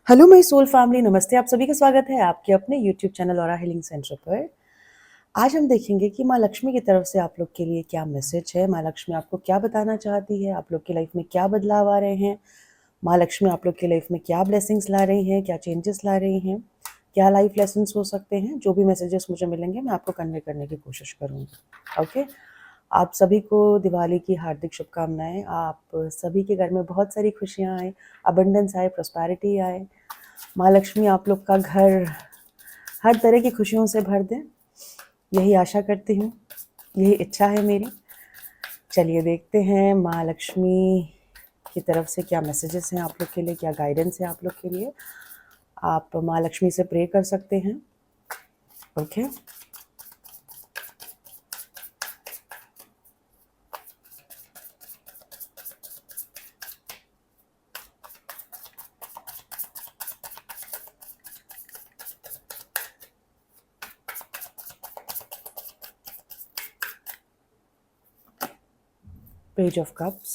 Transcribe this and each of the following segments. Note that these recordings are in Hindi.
हेलो माय सोल फैमिली, नमस्ते। आप सभी का स्वागत है आपके अपने यूट्यूब चैनल और हीलिंग सेंटर पर। आज हम देखेंगे कि माँ लक्ष्मी की तरफ से आप लोग के लिए क्या मैसेज है, माँ लक्ष्मी आपको क्या बताना चाहती है, आप लोग की लाइफ में क्या बदलाव आ रहे हैं, माँ लक्ष्मी आप लोग की लाइफ में क्या ब्लेसिंग्स ला रही हैं, क्या चेंजेस ला रही हैं, क्या लाइफ लेसन्स हो सकते हैं। जो भी मैसेजेस मुझे मिलेंगे मैं आपको कन्वे करने की कोशिश करूँगी। ओके, आप सभी को दिवाली की हार्दिक शुभकामनाएं। आप सभी के घर में बहुत सारी खुशियाँ आए, अबंडेंस आए, प्रॉस्पेरिटी आए। माँ लक्ष्मी आप लोग का घर हर तरह की खुशियों से भर दें, यही आशा करती हूँ, यही इच्छा है मेरी। चलिए देखते हैं माँ लक्ष्मी की तरफ से क्या मैसेजेस हैं आप लोग के लिए, क्या गाइडेंस है आप लोग के लिए। आप माँ लक्ष्मी से प्रे कर सकते हैं। Okay, page of cups,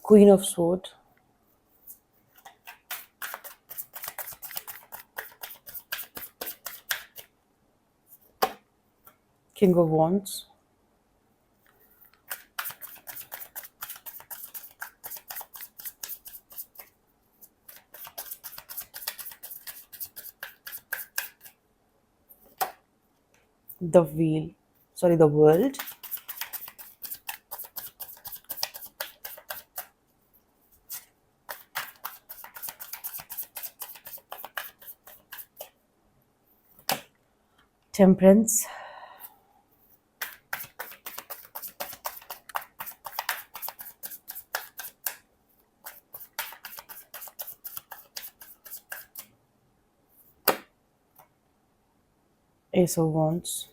queen of sword, king of wands, the wheel, sorry the world, temperance, S of wands,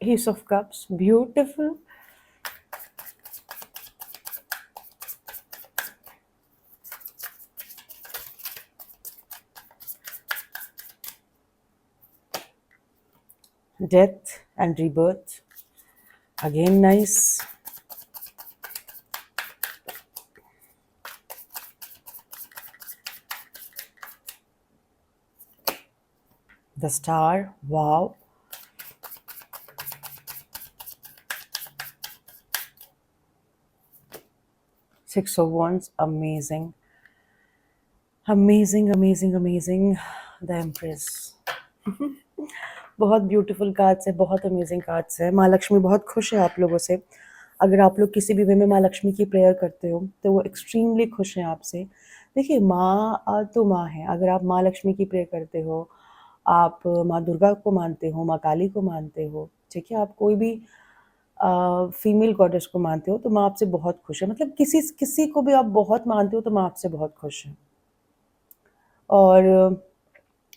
S of cups, beautiful, death and rebirth, again nice, the star, wow, six of wands, amazing, amazing, amazing, amazing, the empress. बहुत ब्यूटीफुल कार्ड्स है, बहुत अमेजिंग कार्ड्स है। माँ लक्ष्मी बहुत खुश है आप लोगों से। अगर आप लोग किसी भी वे में माँ लक्ष्मी की प्रेयर करते हो तो वो एक्सट्रीमली खुश हैं आपसे। देखिए, माँ तो माँ है। अगर आप माँ लक्ष्मी की प्रेयर करते हो, आप माँ दुर्गा को मानते हो, माँ काली को मानते हो, ठीक है, आप कोई भी फीमेल गॉडेस को मानते हो, तो माँ आपसे बहुत खुश है। मतलब किसी किसी को भी आप बहुत मानते हो तो माँ आपसे बहुत खुश है। और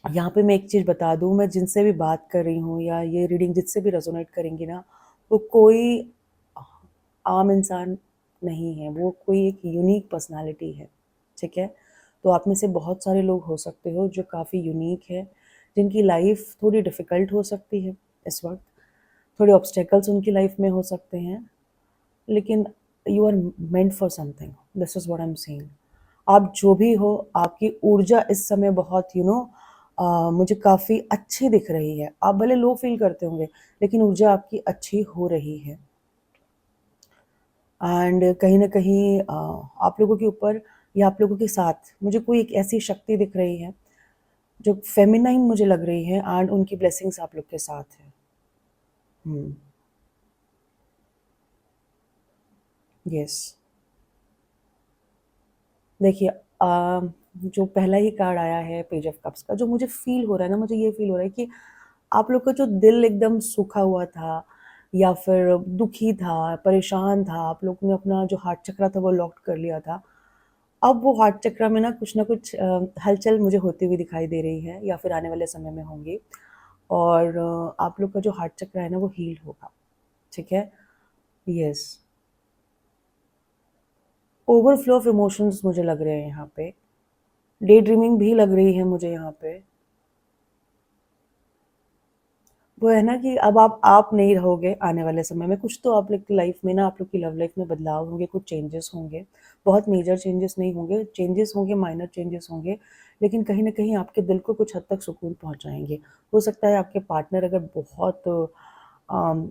यहाँ पे मैं एक चीज़ बता दूँ, मैं जिनसे भी बात कर रही हूँ या ये रीडिंग जिससे भी रेजोनेट करेंगी ना, वो कोई आम इंसान नहीं है, वो कोई एक यूनिक पर्सनालिटी है, ठीक है। तो आप में से बहुत सारे लोग हो सकते हो जो काफ़ी यूनिक है, जिनकी लाइफ थोड़ी डिफ़िकल्ट हो सकती है इस वक्त, थोड़े ऑब्स्टेकल्स उनकी लाइफ में हो सकते हैं, लेकिन you are meant for something, this is what I am saying. आप जो भी हो, आपकी ऊर्जा इस समय बहुत मुझे काफ़ी अच्छी दिख रही है। आप भले लो फील करते होंगे, लेकिन ऊर्जा आपकी अच्छी हो रही है। एंड कहीं न कहीं आप लोगों के ऊपर या आप लोगों के साथ मुझे कोई एक ऐसी शक्ति दिख रही है, जो फेमिनाइन मुझे लग रही है, एंड उनकी ब्लेसिंग्स आप लोग के साथ है। यस। देखिए, जो पहला ही कार्ड आया है पेज ऑफ कप्स का, जो मुझे फ़ील हो रहा है ना, मुझे ये फ़ील हो रहा है कि आप लोग का जो दिल एकदम सूखा हुआ था या फिर दुखी था, परेशान था, आप लोगों ने अपना जो हार्ट चक्रा था वो लॉक कर लिया था। अब वो हार्ट चक्रा में ना कुछ हलचल मुझे होती हुई दिखाई दे रही है, या फिर आने वाले समय में होंगी। और आप लोग का जो हार्ट चक्रा है ना वो हील होगा, ठीक है? यस, ओवरफ्लो ऑफ इमोशंस मुझे लग रहे हैं यहाँ पे। डे ड्रीमिंग भी लग रही है मुझे यहाँ पे। वो है ना कि अब आप नहीं रहोगे आने वाले समय में, कुछ तो आप लोग की लाइफ में ना, आप लोग की लव लाइफ में बदलाव होंगे, कुछ चेंजेस होंगे। बहुत मेजर चेंजेस नहीं होंगे, चेंजेस होंगे, माइनर चेंजेस होंगे, लेकिन कहीं न कहीं आपके दिल को कुछ हद तक सुकून पहुँचाएँगे। हो सकता है आपके पार्टनर अगर बहुत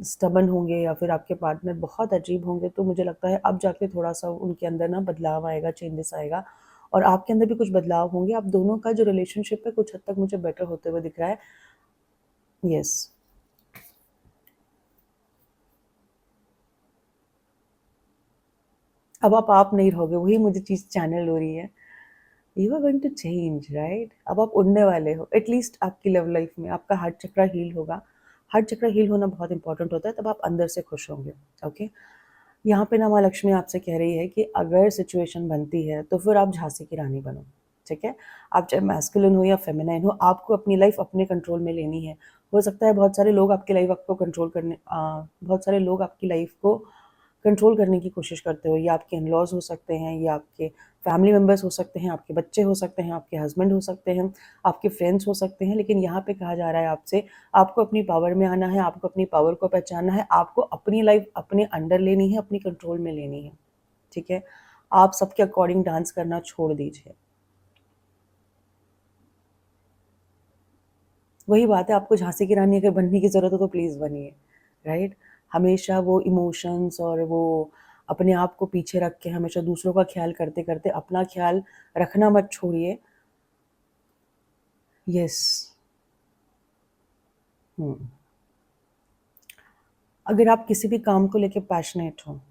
स्टबर्न होंगे या फिर आपके पार्टनर बहुत अजीब होंगे, तो मुझे लगता है अब जाके थोड़ा-सा उनके अंदर ना बदलाव आएगा, चेंजेस आएगा और आपके अंदर भी कुछ बदलाव होंगे। आप दोनों का जो रिलेशनशिप है कुछ हद तक मुझे बेटर होते हुए दिख रहा है। येस। अब आप नहीं रहोगे, वही मुझे चीज़ चैनल हो रही है। You are going to change, right? अब आप उड़ने वाले हो, एटलीस्ट आपकी लव लाइफ में आपका हार्ट चक्रा हील होगा। हार्ट चक्रा हील होना बहुत इंपॉर्टेंट होता है, तब आप अंदर से खुश होंगे। ओके? यहाँ पे ना माँ लक्ष्मी आपसे कह रही है कि अगर सिचुएशन बनती है तो फिर आप झांसी की रानी बनो। ठीक है? आप चाहे मैस्कुलिन हो या फेमिनाइन हो, आपको अपनी लाइफ अपने कंट्रोल में लेनी है। हो सकता है बहुत सारे लोग आपकी लाइफ आपको कंट्रोल करने बहुत सारे लोग आपकी लाइफ को कंट्रोल करने की कोशिश करते हो। ये आपके इन-लॉज़ हो सकते हैं, ये आपके फैमिली मेंबर्स हो सकते हैं, आपके बच्चे हो सकते हैं, आपके हस्बैंड हो सकते हैं, आपके फ्रेंड्स हो सकते हैं। लेकिन यहाँ पे कहा जा रहा है आपसे, आपको अपनी पावर में आना है, आपको अपनी पावर को पहचानना है, आपको अपनी लाइफ अपने अंडर लेनी है, अपनी कंट्रोल में लेनी है। ठीक है? आप सबके अकॉर्डिंग डांस करना छोड़ दीजिए। वही बात है, आपको झांसी की रानी अगर बनने की ज़रूरत हो तो प्लीज़ बनिए, राइट? हमेशा वो इमोशंस और वो अपने आप को पीछे रख के हमेशा दूसरों का ख़्याल करते-करते अपना ख़्याल रखना मत छोड़िए। येस। हुँ। अगर आप किसी भी काम को लेके पैशनेट हो,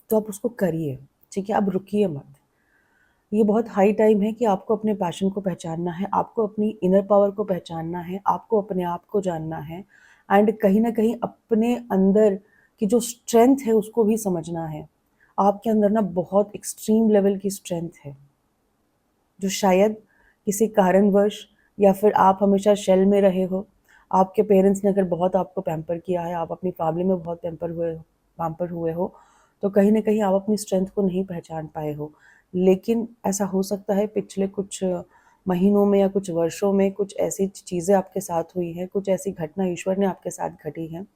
तो आप उसको करिए, ठीक है? आप रुकिए मत। ये बहुत हाई टाइम है कि आपको अपने पैशन को पहचानना है, आपको अपनी इनर पावर को पहचानना है, आपको अपने आप को जानना है एंड कहीं न कहीं अपने अंदर की जो स्ट्रेंथ है उसको भी समझना है। आपके अंदर ना बहुत एक्सट्रीम लेवल की स्ट्रेंथ है, जो शायद किसी कारणवश या फिर आप हमेशा शेल में रहे हो, आपके पेरेंट्स ने अगर बहुत आपको पैम्पर किया है, आप अपनी फैमिली में बहुत पैम्पर हुए हो, तो कहीं न कहीं आप अपनी स्ट्रेंथ को नहीं पहचान पाए हो। लेकिन ऐसा हो सकता है पिछले कुछ महीनों में या कुछ वर्षों में कुछ ऐसी चीज़ें आपके साथ हुई हैं, कुछ ऐसी घटना ईश्वर ने आपके साथ घटी हैं,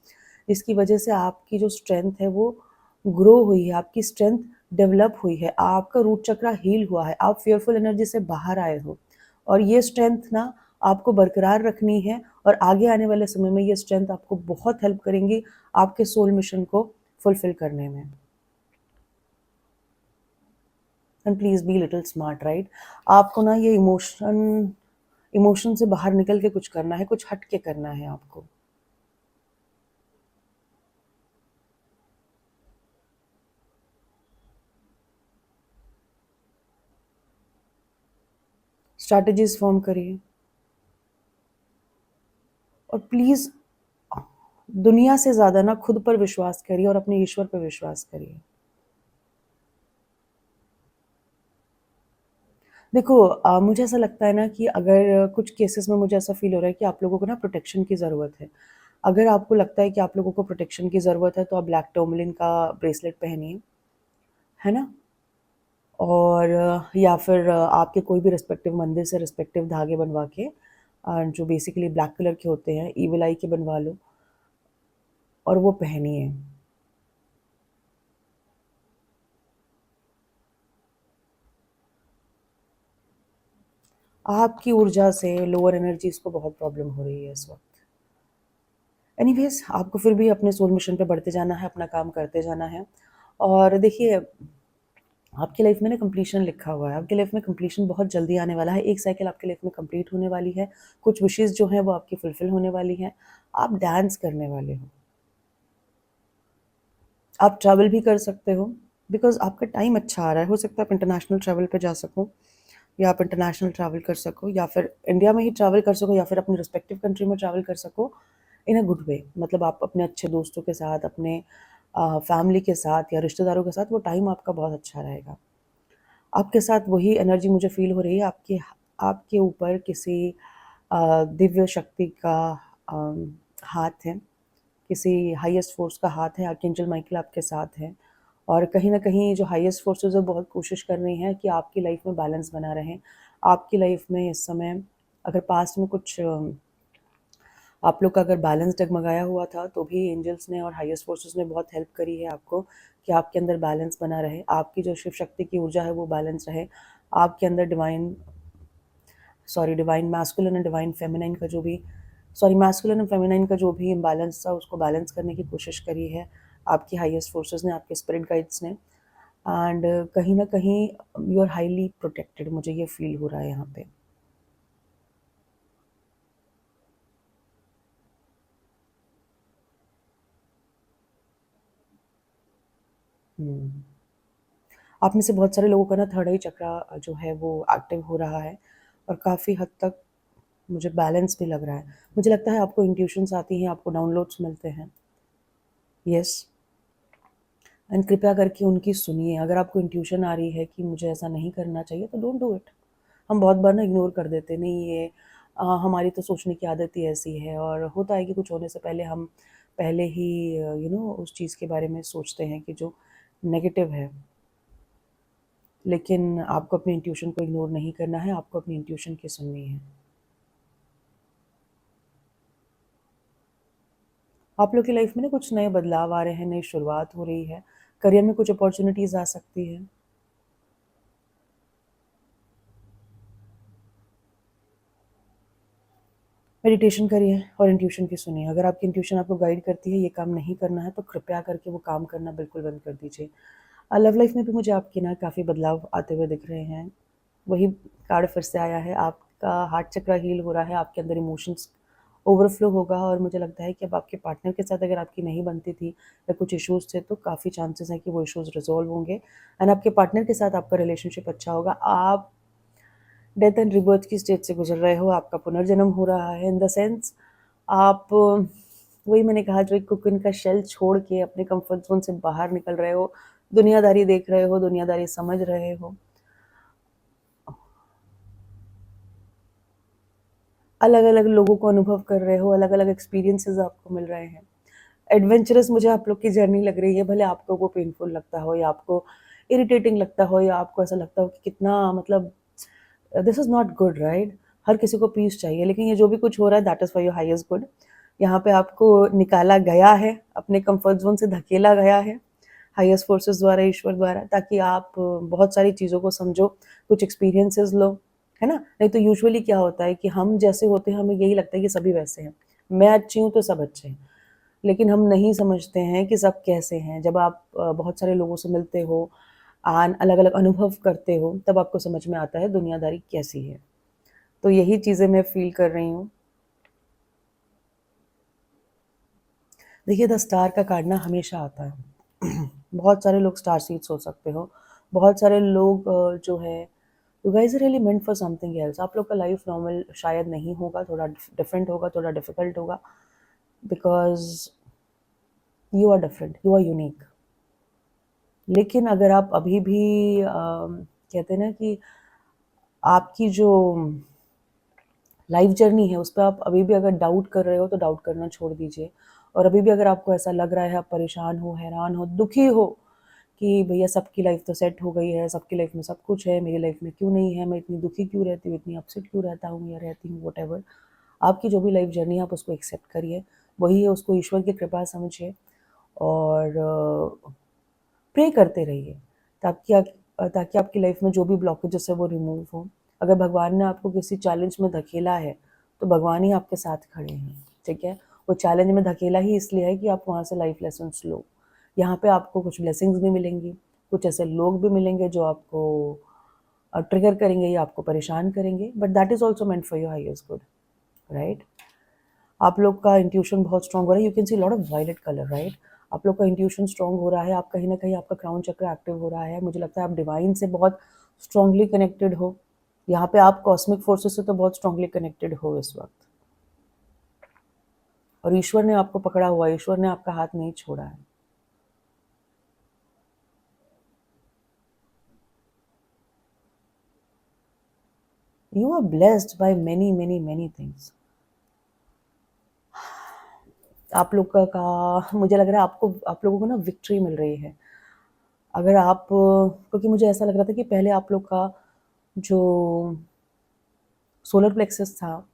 जिसकी वजह से आपकी जो स्ट्रेंथ है वो ग्रो हुई है, आपकी स्ट्रेंथ डेवलप हुई है, आपका रूट चक्रा हील हुआ है, आप फ़ियरफुल एनर्जी से बाहर आए हो और ये स्ट्रेंथ ना आपको बरकरार रखनी है और आगे आने वाले समय में ये स्ट्रेंथ आपको बहुत हेल्प करेंगी आपके सोल मिशन को फुलफ़िल करने में। And please be little smart, right? आपको ना ये इमोशन से बाहर निकल के कुछ करना है, कुछ हट के करना है आपको। स्ट्रैटेजीज़ फ़ॉर्म करिए और प्लीज़ दुनिया से ज़्यादा ना खुद पर विश्वास करिए और अपने ईश्वर पे विश्वास करिए। देखो मुझे ऐसा लगता है ना कि अगर कुछ केसेस में मुझे ऐसा फ़ील हो रहा है कि आप लोगों को ना प्रोटेक्शन की ज़रूरत है। अगर आपको लगता है कि आप लोगों को प्रोटेक्शन की ज़रूरत है तो आप ब्लैक टर्मलिन का ब्रेसलेट पहनिए, है ना? और या फिर आपके कोई भी रिस्पेक्टिव मंदिर से रिस्पेक्टिव धागे बनवा के जो बेसिकली ब्लैक कलर के होते हैं, ईविल आई के बनवा लो और वो पहनिए। आपकी ऊर्जा से लोअर एनर्जीज़ को बहुत प्रॉब्लम हो रही है इस वक़्त। एनीवेज़ आपको फिर भी अपने सोल मिशन पे बढ़ते जाना है, अपना काम करते जाना है और देखिए आपकी लाइफ़ में ना कंप्लीशन लिखा हुआ है। आपकी लाइफ़ में कंप्लीशन बहुत जल्दी आने वाला है। एक साइकिल आपकी लाइफ़ में कंप्लीट होने वाली है। कुछ विशेज़ जो हैं वो आपकी फुलफ़िल होने वाली हैं। आप डांस करने वाले हो। आप ट्रैवल भी कर सकते हो बिकॉज़ आपका टाइम अच्छा आ रहा है। हो सकता है आप इंटरनेशनल ट्रैवल पे जा सको या आप इंटरनेशनल ट्रैवल कर सको या फिर इंडिया में ही ट्रैवल कर सको या फिर अपनी रिस्पेक्टिव कंट्री में ट्रैवल कर सको इन अ गुड वे। मतलब आप अपने अच्छे दोस्तों के साथ, अपने फैमिली के साथ या रिश्तेदारों के साथ वो टाइम आपका बहुत अच्छा रहेगा। आपके साथ वही एनर्जी मुझे फ़ील हो रही है, आपके ऊपर किसी दिव्य शक्ति का हाथ है, किसी हाईएस्ट फोर्स का हाथ है, आर्कएंजल माइकल आपके साथ है। और कहीं न कहीं जो हाईएस्ट फोर्सेस है बहुत कोशिश कर रही हैं कि आपकी लाइफ में बैलेंस बना रहे। आपकी लाइफ में इस समय अगर पास्ट में कुछ आप लोग का अगर बैलेंस डगमगाया हुआ था तो भी एंजल्स ने और हाईएस्ट फोर्सेस ने बहुत हेल्प करी है आपको कि आपके अंदर बैलेंस बना रहे। आपकी जो शिव शक्ति की ऊर्जा है वो बैलेंस रहे। आपके अंदर divine masculine and divine feminine का जो भी मैस्कुलिन एंड फेमिनाइन का जो भी इम्बैलेंस था उसको बैलेंस करने की कोशिश करी है आपकी हाईएस्ट फोर्सेस ने, आपके स्पिरिट गाइड्स ने। एंड कहीं न कहीं यू आर हाईली प्रोटेक्टेड, मुझे ये फ़ील हो रहा है यहाँ पे। हुँ। आप में से बहुत सारे लोगों का ना थर्ड आई चक्रा जो है वो एक्टिव हो रहा है और काफ़ी हद तक मुझे बैलेंस भी लग रहा है। मुझे लगता है आपको इंट्यूशंस आती हैं, आपको डाउनलोड्स मिलते हैं। येस। एंड कृपया करके उनकी सुनिए। अगर आपको इंट्यूशन आ रही है कि मुझे ऐसा नहीं करना चाहिए तो डोंट डू इट। हम बहुत बार ना इग्नोर कर देते हैं, नहीं ये हमारी तो सोचने की आदत ही ऐसी है। और होता है कि कुछ होने से पहले हम पहले ही उस चीज़ के बारे में सोचते हैं कि जो नेगेटिव है। लेकिन आपको अपनी इंट्यूशन को इग्नोर नहीं करना है, आपको अपनी इंट्यूशन की सुननी है। आप लोग की लाइफ में ना कुछ नए बदलाव आ रहे हैं, नई शुरुआत हो रही है, करियर में कुछ अपॉर्चुनिटीज़ आ सकती है। मेडिटेशन करिए और इंट्यूशन की सुनिए। अगर आपकी इंट्यूशन आपको गाइड करती है ये काम नहीं करना है तो कृपया करके वो काम करना बिल्कुल बंद कर दीजिए। लव लाइफ में भी मुझे आपके ना काफ़ी बदलाव आते हुए दिख रहे हैं। वही कार्ड फिर से आया है, आपका हार्ट चक्र हील हो रहा है, आपके अंदर इमोशंस ओवरफ्लो होगा। और मुझे लगता है कि अब आपके पार्टनर के साथ अगर आपकी नहीं बनती थी या कुछ इश्यूज़ थे तो काफ़ी चांसेस हैं कि वो इश्यूज़ रिज़ॉल्व होंगे एंड आपके पार्टनर के साथ आपका रिलेशनशिप अच्छा होगा। आप डेथ एंड रिबर्थ की स्टेज से गुजर रहे हो, आपका पुनर्जन्म हो रहा है इन द सेंस आप वही मैंने कहा जो एक कोकून का शेल छोड़ के अपने कंफर्ट ज़ोन से बाहर निकल रहे हो, दुनियादारी देख रहे हो, दुनियादारी समझ रहे हो। अलग-अलग लोगों को अनुभव कर रहे हो, अलग-अलग एक्सपीरियंसेस आपको मिल रहे हैं। एडवेंचरस मुझे आप लोग की जर्नी लग रही है, भले आपको वो पेनफुल लगता हो या आपको इरिटेटिंग लगता हो या आपको ऐसा लगता हो कि कितना मतलब this is not good right? हर किसी को पीस चाहिए, लेकिन ये जो भी कुछ हो रहा है that is for your highest good. यहाँ पे आपको निकाला गया है, अपने कम्फर्ट ज़ोन से धकेला गया है, हाईएस्ट फोर्सेस द्वारा, ईश्वर द्वारा, ताकि आप बहुत सारी चीज़ों को समझो, कुछ एक्सपीरियंसेस लो, है ना? नहीं तो यूजुअली क्या होता है कि हम जैसे होते हैं, हमें यही लगता है कि सभी वैसे हैं। मैं अच्छी हूँ तो सब अच्छे हैं। लेकिन हम नहीं समझते हैं कि सब कैसे हैं। जब आप बहुत सारे लोगों से मिलते हो, अलग-अलग अनुभव करते हो, तब आपको समझ में आता है दुनियादारी कैसी है। तो यही चीज़ें मैं फ़ील कर रही हूँ। देखिए द स्टार का कार्ड ना हमेशा आता है। बहुत सारे लोग स्टार सीड्स हो सकते हो। बहुत सारे लोग जो है you guys are really meant for something else. आप लोग का लाइफ नॉर्मल शायद नहीं होगा, थोड़ा डिफरेंट होगा, थोड़ा डिफ़िकल्ट होगा because you are different, you are unique. लेकिन अगर आप अभी भी कहते हैं ना कि आपकी जो लाइफ जर्नी है उस पे आप अभी भी अगर डाउट कर रहे हो तो डाउट करना छोड़ दीजिए। और अभी भी अगर आपको ऐसा लग रहा है, आप परेशान हो, हैरान हो, दुखी हो कि भैया सबकी लाइफ तो सेट हो गई है, सबकी लाइफ में सब कुछ है, मेरी लाइफ में क्यों नहीं है, मैं इतनी दुखी क्यों रहती हूँ, इतनी अपसेट क्यों रहता हूँ या रहती हूँ, व्हाटएवर। आपकी जो भी लाइफ जर्नी है आप उसको एक्सेप्ट करिए, वही है, उसको ईश्वर की कृपा समझिए और प्रे करते रहिए ताकि ताकि आपकी लाइफ में जो भी ब्लॉकेजेस है वो रिमूव हो। अगर भगवान ने आपको किसी चैलेंज में धकेला है तो भगवान ही आपके साथ खड़े हैं, ठीक है? वो चैलेंज में धकेला ही इसलिए है कि आप वहाँ से लाइफ लेसन्स लो। यहाँ पे आपको कुछ ब्लेसिंग्स भी मिलेंगी, कुछ ऐसे लोग भी मिलेंगे जो आपको ट्रिगर करेंगे या आपको परेशान करेंगे, but that is also meant for your highest good, right? आप लोग का इंट्यूशन बहुत स्ट्रांग हो रहा है, you can see lot of violet colour, right? आप लोग का इंट्यूशन स्ट्रांग हो रहा है, आप कहीं ना कहीं आपका क्राउन चक्र एक्टिव हो रहा है। मुझे लगता है आप डिवाइन से बहुत स्ट्रांगली कनेक्टेड हो। यहाँ पे आप कॉस्मिक फोर्सेस से तो बहुत स्ट्रांगली कनेक्टेड हो इस वक्त। और ईश्वर ने आपको पकड़ा हुआ है, ईश्वर ने आपका हाथ नहीं छोड़ा है। You are blessed by many, many, many things. आप लोग का मुझे लग रहा है आप लोगों को ना विक्ट्री मिल रही है। अगर आप क्योंकि मुझे ऐसा लग रहा था कि पहले आप लोग का जो सोलर प्लेक्सस था,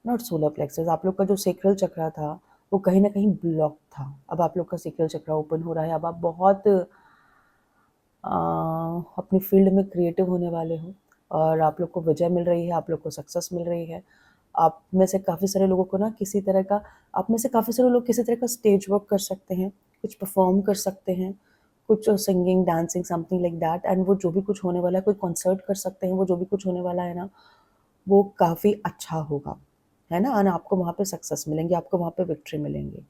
नॉट सोलर प्लेक्सस, आप लोग का जो सेक्रल चक्रा था वो कहीं ना कहीं ब्लॉक था। अब आप लोग का सेक्रल चक्रा ओपन हो रहा है। अब आप बहुत अपनी फील्ड में क्रिएटिव होने वाले हो और आप लोग को विजय मिल रही है, आप लोग को सक्सेस मिल रही है। आप में से काफ़ी सारे लोगों को ना किसी तरह का आप में से काफ़ी सारे लोग किसी तरह का स्टेज वर्क कर सकते हैं, कुछ परफॉर्म कर सकते हैं, कुछ singing dancing something like that. And वो जो भी कुछ होने वाला है, कोई कॉन्सर्ट कर सकते हैं, वो जो भी कुछ होने वाला है ना वो काफ़ी अच्छा होगा, है ना। और आपको वहाँ पे सक्सेस मिलेंगे, आपको वहाँ पे विक्ट्री मिलेंगी।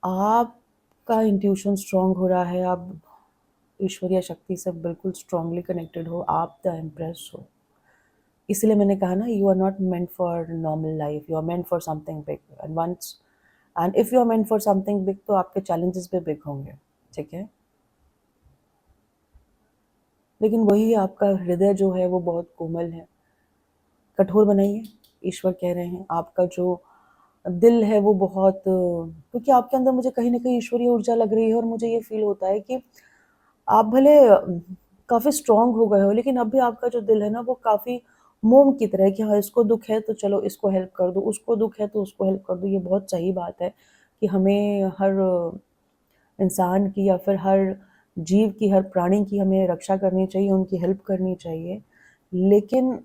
आपका इंट्यूशन स्ट्रांग हो रहा है, आप ईश्वरीय शक्ति से बिल्कुल स्ट्रांगली कनेक्टेड हो, आप द एम्प्रेस हो। इसलिए मैंने कहा ना, you are not meant for normal life, you are meant for something big. And if you are meant for something big तो आपके चैलेंजेस भी बिग होंगे, ठीक है। लेकिन वही आपका हृदय जो है वो बहुत कोमल है, कठोर बनाइए। ईश्वर कह रहे हैं आपका जो दिल है वो बहुत, क्योंकि आपके अंदर मुझे कहीं ना कहीं ईश्वरीय ऊर्जा लग रही है और मुझे ये फील होता है कि आप भले काफ़ी स्ट्रांग हो गए हो, लेकिन अब भी आपका जो दिल है ना वो काफ़ी मोम की तरह है कि हाँ, इसको दुख है तो चलो इसको हेल्प कर दो, उसको दुख है तो उसको हेल्प कर दो। ये बहुत सही बात है कि हमें हर इंसान की या फिर हर जीव की, हर प्राणी की हमें रक्षा करनी चाहिए, उनकी हेल्प करनी चाहिए। लेकिन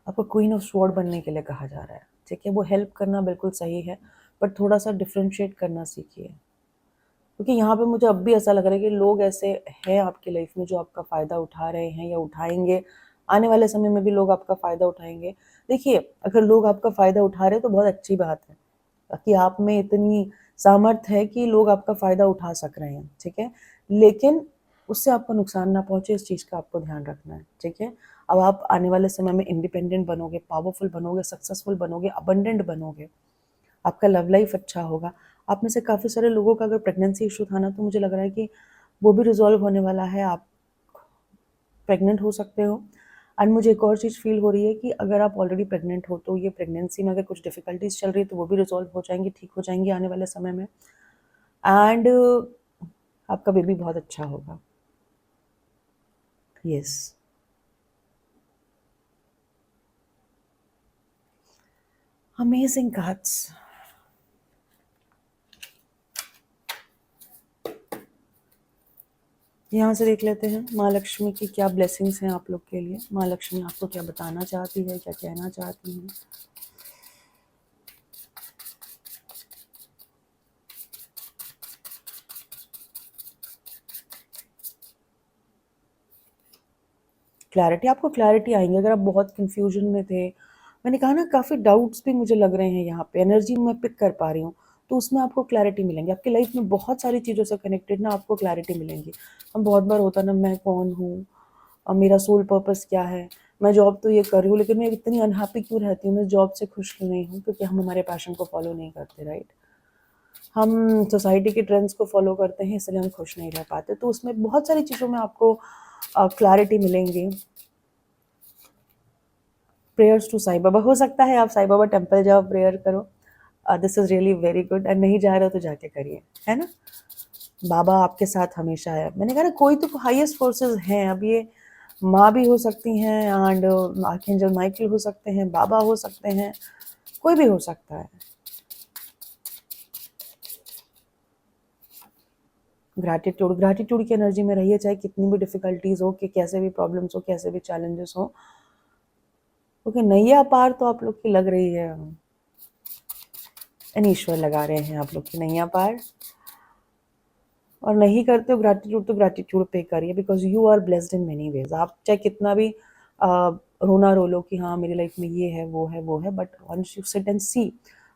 आपको क्वीन ऑफ स्वॉर्ड बनने के लिए कहा जा रहा है, ठीक है। वो हेल्प करना बिल्कुल सही है, पर थोड़ा सा डिफ्रेंशिएट करना सीखिए। क्योंकि यहाँ पे मुझे अब भी ऐसा लग रहा है कि लोग ऐसे हैं आपकी लाइफ में जो आपका फ़ायदा उठा रहे हैं या उठाएंगे। आने वाले समय में भी लोग आपका फ़ायदा उठाएंगे। देखिए, अगर लोग आपका फ़ायदा उठा रहे हैं तो बहुत अच्छी बात है कि आप में इतनी सामर्थ्य है कि लोग आपका फ़ायदा उठा सक रहे हैं, ठीक है। लेकिन उससे आपको नुकसान ना पहुँचे, इस चीज़ का आपको ध्यान रखना है, ठीक है। अब आप आने वाले समय में इंडिपेंडेंट बनोगे, पावरफुल बनोगे, सक्सेसफुल बनोगे, अबंडेंट बनोगे, आपका लव लाइफ अच्छा होगा। आप में से काफ़ी सारे लोगों का अगर प्रेगनेंसी इशू था ना तो मुझे लग रहा है कि वो भी रिजॉल्व होने वाला है। आप प्रेग्नेंट हो सकते हो। एंड मुझे एक और चीज़ फील हो रही है कि अगर आप ऑलरेडी प्रेग्नेंट हो तो ये प्रेगनेंसी में अगर कुछ डिफ़िकल्टीज चल रही है तो वो भी रिजॉल्व हो जाएंगी, ठीक हो जाएंगी आने वाले समय में। एंड आपका बेबी बहुत अच्छा होगा। यस। Amazing cards. यहाँ से देख लेते हैं माँ लक्ष्मी की क्या ब्लेसिंग्स हैं आप लोग के लिए। माँ लक्ष्मी आपको क्या बताना चाहती है, क्या कहना चाहती हैं। क्लैरिटी, आपको क्लैरिटी आएंगे अगर आप बहुत कंफ्यूजन में थे। मैंने कहा ना, काफ़ी डाउट्स भी मुझे लग रहे हैं यहाँ पे, एनर्जी मैं पिक कर पा रही हूँ। तो उसमें आपको क्लैरिटी मिलेंगी, आपकी लाइफ में बहुत सारी चीज़ों से कनेक्टेड ना आपको क्लैरिटी मिलेंगी। हम बहुत बार होता ना, मैं कौन हूँ और मेरा सोल पर्पस क्या है, मैं जॉब तो ये कर रही हूँ लेकिन मैं इतनी अनहैप्पी क्यों रहती हूँ, मैं जॉब से खुश क्यों नहीं हूँ, क्योंकि हम हमारे पैशन को फॉलो नहीं करते, राइट। हम सोसाइटी के ट्रेंड्स को फॉलो करते हैं, इसलिए हम खुश नहीं रह पाते। तो उसमें बहुत सारी चीज़ों में आपको क्लैरिटी मिलेंगी। प्रेयर्स टू साईं बाबा, हो सकता है आप साईं बाबा टेम्पल जाओ, प्रेयर करो। This is really very good. And नहीं जा रहे हो तो जाके करिए, है ना। बाबा आपके साथ हमेशा है। मैंने कहा ना, कोई तो हाईएस्ट फोर्सेस हैं। अब ये माँ भी हो सकती हैं एंड आर्कएंजल माइकल हो सकते हैं, बाबा हो सकते हैं, कोई भी हो सकता है। ग्रैटिट्यूड, ग्रैटिट्यूड की एनर्जी में रहिए, चाहे कितनी भी डिफिकल्टीज हो, कि कैसे भी प्रॉब्लम्स हो, कैसे भी चैलेंजेस हो, क्योंकि नैया पार तो आप लोग की लग रही है। ईश्वर लगा रहे हैं आप लोग की नैया पार। और नहीं करते हो ग्रैटिट्यूड तो ग्रैटिट्यूड पे करिए, because you are blessed in many ways. आप चाहे कितना भी रोना रो लो कि हाँ मेरी लाइफ में ये है वो है वो है, but once you sit and see,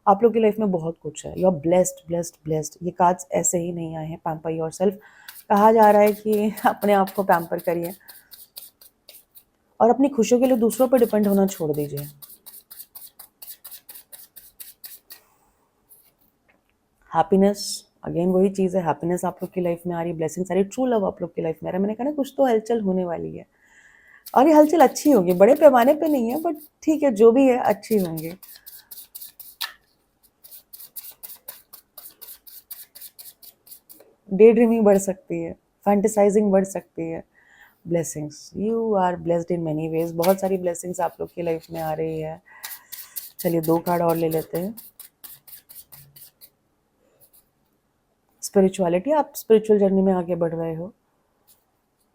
आप लोग की लाइफ में बहुत कुछ है। You are blessed blessed blessed. ये कार्ड्स ऐसे ही नहीं आए हैं। पैम्पर योरसेल्फ कहा जा रहा है कि अपने आप को पैम्पर करिए और अपनी खुशियों के लिए दूसरों पर डिपेंड होना छोड़ दीजिए। हैप्पीनेस अगेन वही चीज़ है, हैप्पीनेस आप लोग की लाइफ में आ रही है, ब्लेसिंग्स आ रही है, ट्रू लव आप लोग की लाइफ में आ रहा है। मैंने कहा ना कुछ तो हलचल होने वाली है, और ये हलचल अच्छी होगी, बड़े पैमाने पे नहीं है बट ठीक है, जो भी है अच्छी होंगी। डे ड्रीमिंग बढ़ सकती है, फैंटिसाइजिंग बढ़ सकती है। Blessings, you are blessed in many ways, बहुत सारी ब्लेसिंग्स आप लोग की लाइफ में आ रही है। चलिए 2 कार्ड और ले लेते हैं। स्पिरिचुअलिटी, आप स्पिरिचुअल जर्नी में आगे बढ़ रहे हो,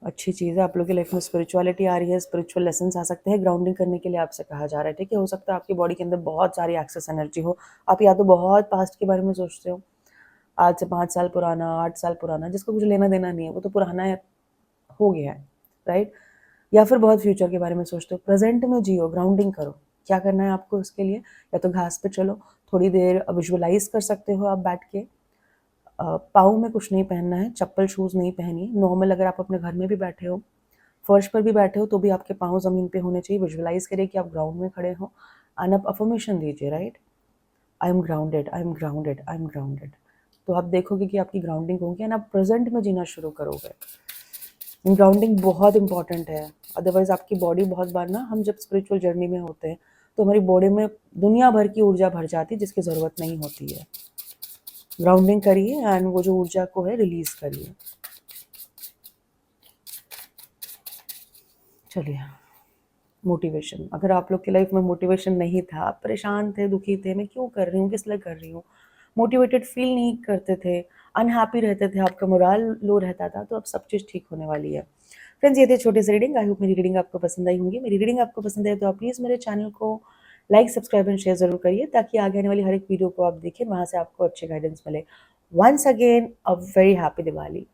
अच्छी चीज़ है। आप लोग की लाइफ में स्पिरिचुअलिटी आ रही है, स्पिरिचुअल लेसन्स आ सकते हैं, ग्राउंडिंग करने के लिए आपसे कहा जा रहा है, ठीक है। हो सकता है आपकी बॉडी के अंदर बहुत सारी एक्सेस एनर्जी हो, आप या तो बहुत पास्ट के बारे में सोचते हो, आज से 5 साल पुराना, 8 साल पुराना, जिसको कुछ लेना देना नहीं है, वो तो पुराना है, हो गया है, राइट। या फिर बहुत फ्यूचर के बारे में सोचते हो। प्रेजेंट में जियो, ग्राउंडिंग करो। क्या करना है आपको उसके लिए, या तो घास पे चलो, थोड़ी देर विजुअलाइज कर सकते हो आप बैठ के। पाँव में कुछ नहीं पहनना है, चप्पल शूज़ नहीं पहनिए। नॉर्मल अगर आप अपने घर में भी बैठे हो, फर्श पर भी बैठे हो, तो भी आपके पाँव ज़मीन पे होने चाहिए। विजुअलाइज करिए कि आप ग्राउंड में खड़े हो, एंड आप अफर्मेशन दीजिए, right. I am grounded, I am grounded, I am grounded. तो आप देखोगे कि आपकी ग्राउंडिंग होगी एंड आप प्रेजेंट में जीना शुरू करोगे। ग्राउंडिंग बहुत इंपॉर्टेंट है, अदरवाइज आपकी बॉडी बहुत बार ना, हम जब स्पिरिचुअल जर्नी में होते हैं तो हमारी बॉडी में दुनिया भर की ऊर्जा भर जाती है जिसकी ज़रूरत नहीं होती है। ग्राउंडिंग करिए एंड वो जो ऊर्जा को है रिलीज करिए। चलिए, मोटिवेशन, अगर आप लोग की लाइफ में मोटिवेशन नहीं था, आप परेशान थे, दुखी थे, मैं क्यों कर रही हूँ, किस लिए कर रही हूँ, मोटिवेटेड फील नहीं करते थे, अनहैप्पी रहते थे, आपका मोराल लो रहता था, तो अब सब चीज़ ठीक होने वाली है। फ्रेंड्स, ये थे छोटे से रीडिंग। आई होप मेरी रीडिंग आपको पसंद आई होंगी। मेरी रीडिंग आपको पसंद आई तो आप प्लीज़ मेरे चैनल को लाइक, सब्सक्राइब एंड शेयर ज़रूर करिए, ताकि आगे आने वाली हर एक वीडियो को आप देखें, वहाँ से आपको अच्छे गाइडेंस मिले। Once again a very happy Diwali.